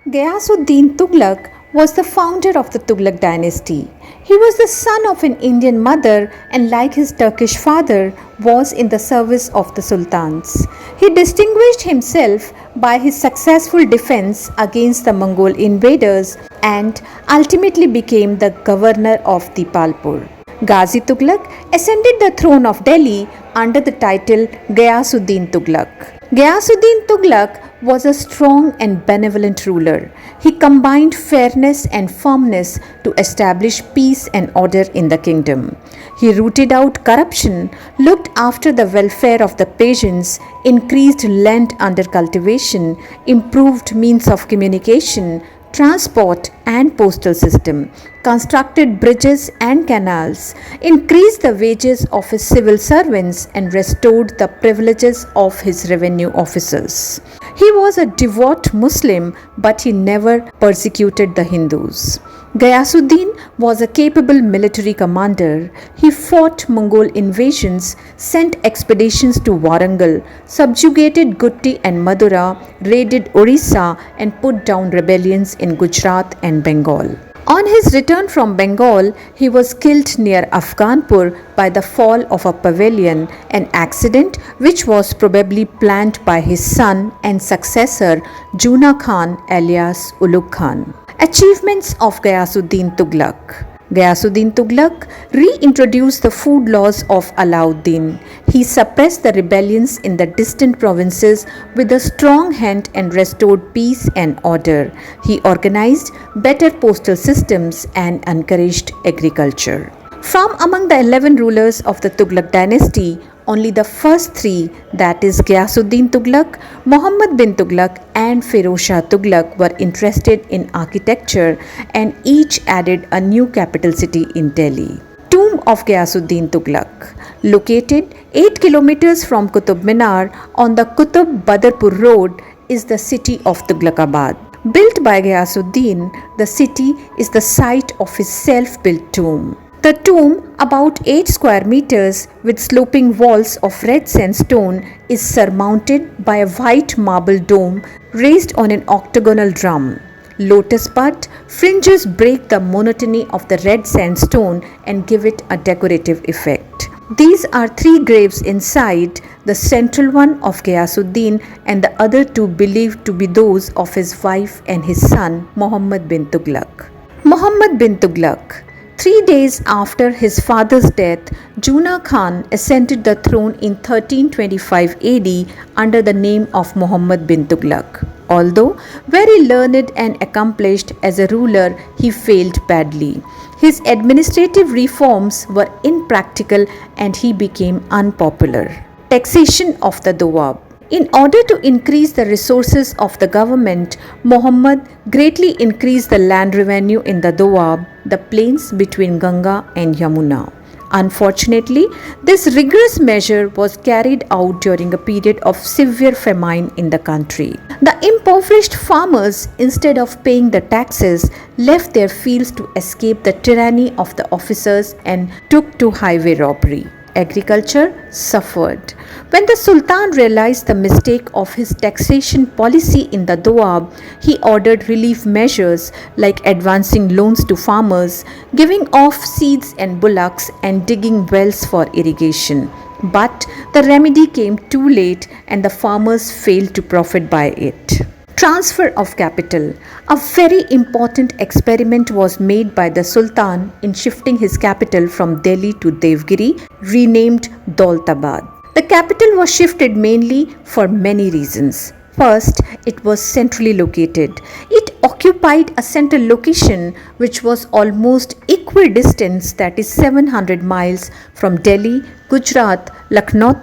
Ghiyas-ud-din Tughluq was the founder of the Tughlaq dynasty. He was the son of an Indian mother and, like his Turkish father, was in the service of the sultans. He distinguished himself by his successful defense against the Mongol invaders and ultimately became the governor of Dipalpur. Ghazi Tughlaq ascended the throne of Delhi under the title Ghiyas-ud-din Tughluq. Ghiyas-ud-din Tughluq was a strong and benevolent ruler. He combined fairness and firmness to establish peace and order in the kingdom. He rooted out corruption, looked after the welfare of the peasants, increased land under cultivation, improved means of communication, transport and postal system, constructed bridges and canals, increased the wages of his civil servants and restored the privileges of his revenue officers. He was a devout Muslim, but he never persecuted the Hindus. Ghiyas-ud-din was a capable military commander. He fought Mongol invasions, sent expeditions to Warangal, subjugated Gutti and Madura, raided Orissa, and put down rebellions in Gujarat and Bengal. On his return from Bengal, he was killed near Afghanpur by the fall of a pavilion, an accident which was probably planned by his son and successor Juna Khan alias Ulugh Khan. Achievements of Ghiyas-ud-din Tughluq. Ghiyas-ud-din Tughluq reintroduced the food laws of Alauddin. He suppressed the rebellions in the distant provinces with a strong hand and restored peace and order. He organized better postal systems and encouraged agriculture. From among the 11 rulers of the Tughlaq dynasty, only the first three, that is Ghiyas-ud-din Tughluq, Muhammad-bin-Tughluq and Firoz Shah Tughlaq, were interested in architecture and each added a new capital city in Delhi. Tomb of Ghiyas-ud-din Tughluq. Located 8 kilometers from Qutub Minar on the Qutub Badarpur road is the city of Tughlaqabad. Built by Ghiyas-ud-din, the city is the site of his self-built tomb. The tomb, about 8 square meters with sloping walls of red sandstone, is surmounted by a white marble dome raised on an octagonal drum. Lotus bud fringes break the monotony of the red sandstone and give it a decorative effect. These are 3 graves inside, the central one of Ghiyas-ud-din and the other 2 believed to be those of his wife and his son Muhammad-bin-Tughluq. Muhammad-bin-Tughluq. 3 days after his father's death, Juna Khan ascended the throne in 1325 AD under the name of Muhammad-bin-Tughluq. Although very learned and accomplished as a ruler, he failed badly. His administrative reforms were impractical and he became unpopular. Taxation of the Doab. In order to increase the resources of the government, Muhammad greatly increased the land revenue in the Doab, the plains between Ganga and Yamuna. Unfortunately, this rigorous measure was carried out during a period of severe famine in the country. The impoverished farmers, instead of paying the taxes, left their fields to escape the tyranny of the officers and took to highway robbery. Agriculture suffered. When the Sultan realized the mistake of his taxation policy in the Doab, he ordered relief measures like advancing loans to farmers, giving off seeds and bullocks, and digging wells for irrigation. But the remedy came too late and the farmers failed to profit by it. Transfer of capital. A very important experiment was made by the Sultan in shifting his capital from Delhi to Devgiri, renamed Daulatabad. The capital was shifted mainly for many reasons. First, it was centrally located. It occupied a central location which was almost equidistant, that is 700 miles, from Delhi, Gujarat, Lucknow,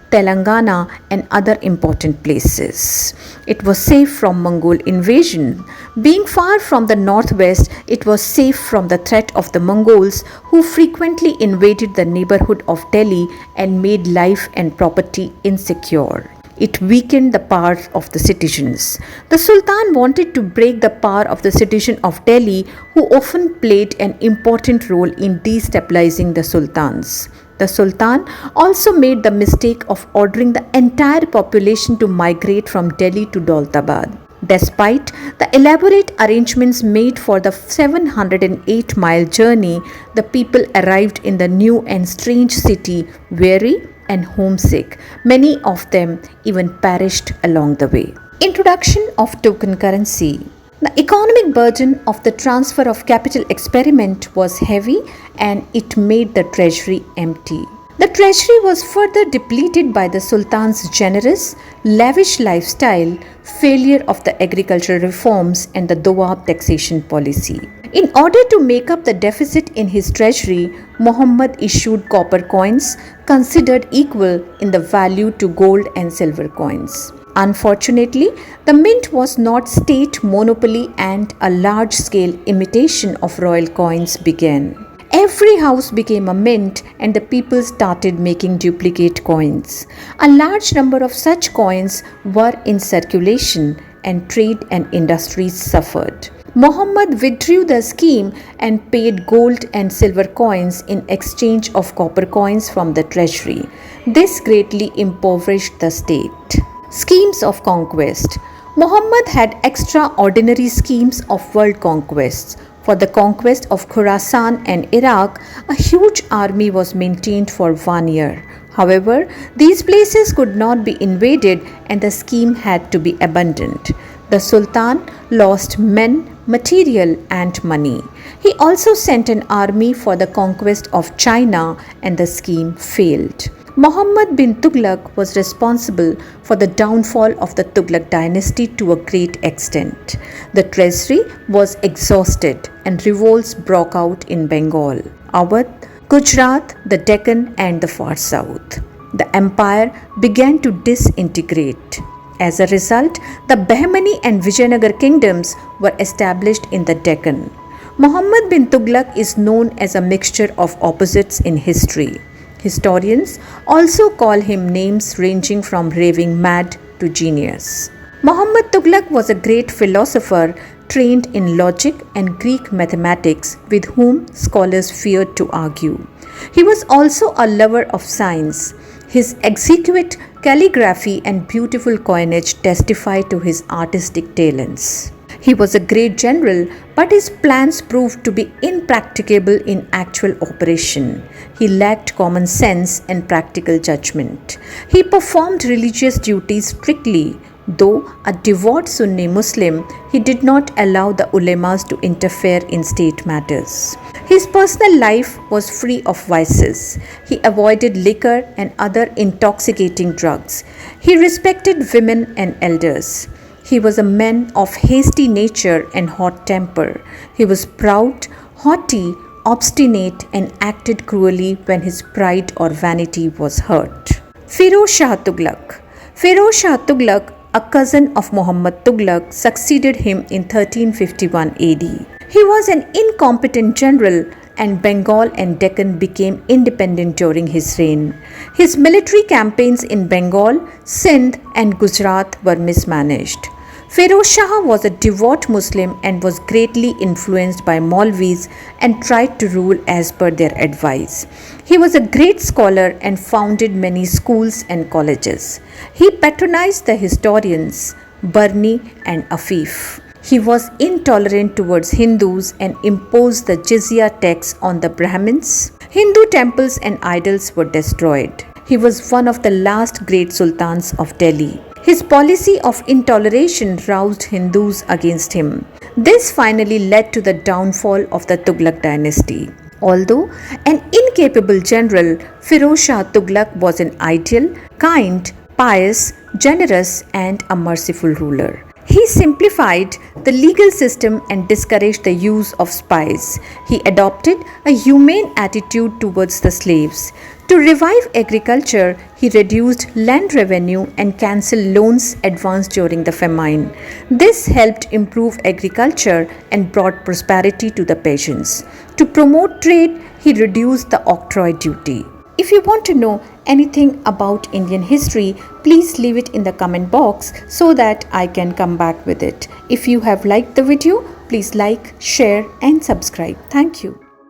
Telangana and other important places. It was safe from Mongol invasion. Being far from the northwest, it was safe from the threat of the Mongols, who frequently invaded the neighborhood of Delhi and made life and property insecure. It weakened the power of the citizens. The Sultan wanted to break the power of the citizens of Delhi, who often played an important role in destabilizing the sultans. The Sultan also made the mistake of ordering the entire population to migrate from Delhi to Daulatabad. Despite the elaborate arrangements made for the 708-mile journey, the people arrived in the new and strange city weary and homesick. Many of them even perished along the way. Introduction of token currency. The economic burden of the transfer of capital experiment was heavy and it made the treasury empty. The treasury was further depleted by the Sultan's generous, lavish lifestyle, failure of the agricultural reforms and the Doab taxation policy. In order to make up the deficit in his treasury, Muhammad issued copper coins considered equal in the value to gold and silver coins. Unfortunately, the mint was not state monopoly and a large-scale imitation of royal coins began. Every house became a mint and the people started making duplicate coins. A large number of such coins were in circulation and trade and industries suffered. Muhammad withdrew the scheme and paid gold and silver coins in exchange of copper coins from the treasury. This greatly impoverished the state. Schemes of conquest. Muhammad had extraordinary schemes of world conquests. For the conquest of Khorasan and Iraq, a huge army was maintained for 1 year. However, these places could not be invaded and the scheme had to be abandoned. The Sultan lost men, material and money. He also sent an army for the conquest of China and the scheme failed. Muhammad-bin-Tughluq was responsible for the downfall of the Tughlaq dynasty to a great extent. The treasury was exhausted and revolts broke out in Bengal, Awadh, Gujarat, the Deccan and the far south. The empire began to disintegrate. As a result, the Bahmani and Vijayanagar kingdoms were established in the Deccan. Muhammad-bin-Tughluq is known as a mixture of opposites in history. Historians also call him names ranging from raving mad to genius. Muhammad-Tughluq was a great philosopher trained in logic and Greek mathematics with whom scholars feared to argue. He was also a lover of science. His exquisite calligraphy and beautiful coinage testify to his artistic talents. He was a great general, but his plans proved to be impracticable in actual operation. He lacked common sense and practical judgment. He performed religious duties strictly. Though a devout Sunni Muslim, he did not allow the ulemas to interfere in state matters. His personal life was free of vices. He avoided liquor and other intoxicating drugs. He respected women and elders. He was a man of hasty nature and hot temper. He was proud, haughty, obstinate and acted cruelly when his pride or vanity was hurt. Firoz Shah Tughlaq. Firoz Shah Tughlaq, a cousin of Muhammad Tughlaq, succeeded him in 1351 AD. He was an incompetent general and Bengal and Deccan became independent during his reign. His military campaigns in Bengal, Sindh and Gujarat were mismanaged. Firoz Shah was a devout Muslim and was greatly influenced by Maulvis and tried to rule as per their advice. He was a great scholar and founded many schools and colleges. He patronized the historians Barni and Afif. He was intolerant towards Hindus and imposed the jizya tax on the Brahmins. Hindu temples and idols were destroyed. He was one of the last great sultans of Delhi. His policy of intoleration roused Hindus against him. This finally led to the downfall of the Tughlaq dynasty. Although an incapable general, Firoz Shah Tughlaq was an ideal, kind, pious, generous and a merciful ruler. He simplified the legal system and discouraged the use of spies. He adopted a humane attitude towards the slaves. To revive agriculture, he reduced land revenue and cancelled loans advanced during the famine. This helped improve agriculture and brought prosperity to the peasants. To promote trade, he reduced the octroi duty. If you want to know anything about Indian history, please leave it in the comment box so that I can come back with it. If you have liked the video, please like, share and subscribe. Thank you.